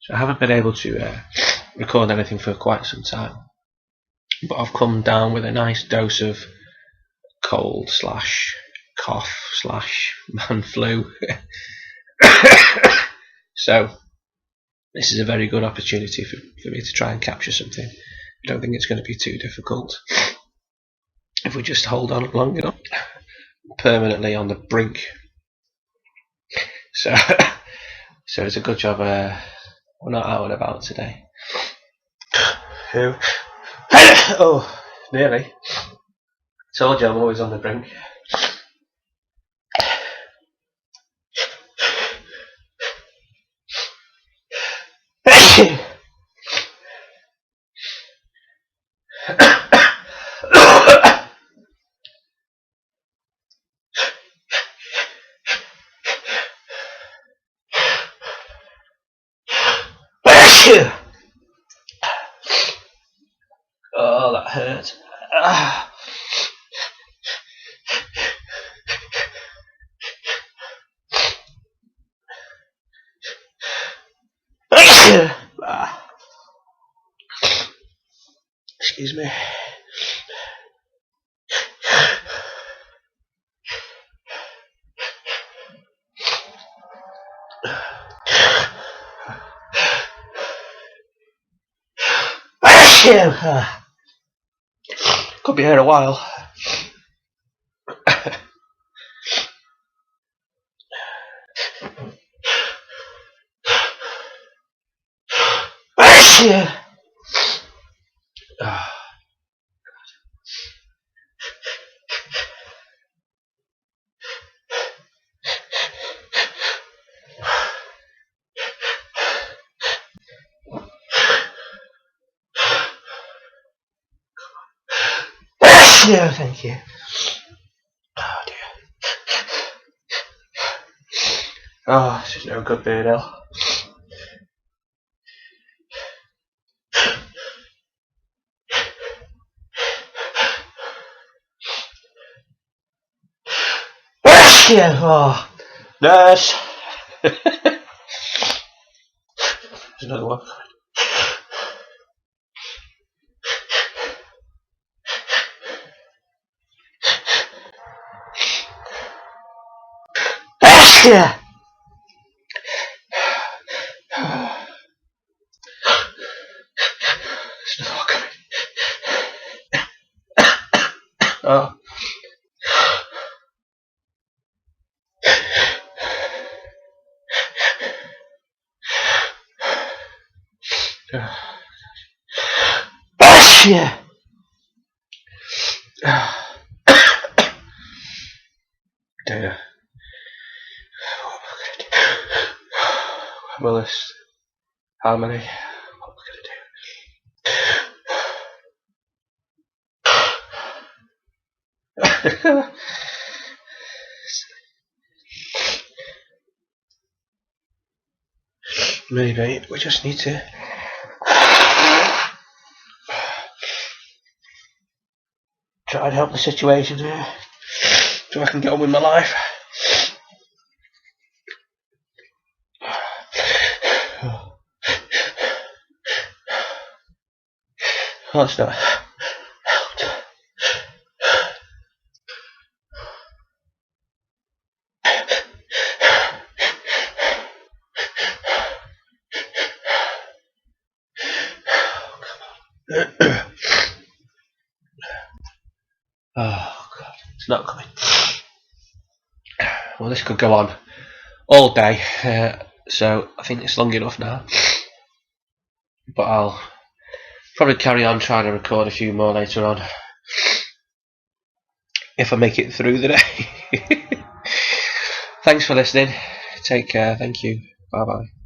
So I haven't been able to record anything for quite some time, but I've come down with a nice dose of cold slash cough slash man flu. So this is a very good opportunity for me to try and capture something. I don't think it's going to be too difficult if we just hold on long enough. Permanently on the brink. So it's a good job we're not out and about today. Oh, nearly. Told you I'm always on the brink. Oh, that hurt. Excuse me. Could be here a while. Yeah, thank you. Oh dear. Oh, this is no good being ill. Yeah, oh, nurse. There's another one. Yeah. There's another one coming. Oh. Yeah. Dear. What am I going to do? Well, this. How many? What am I going to do? Maybe we just need to try and help the situation here so I can get on with my life. Oh, it's not helped. Oh God, it's not coming. Well, this could go on all day, so I think it's long enough now. But I'll probably carry on trying to record a few more later on, if I make it through the day. Thanks for listening. Take care. Thank you. Bye bye.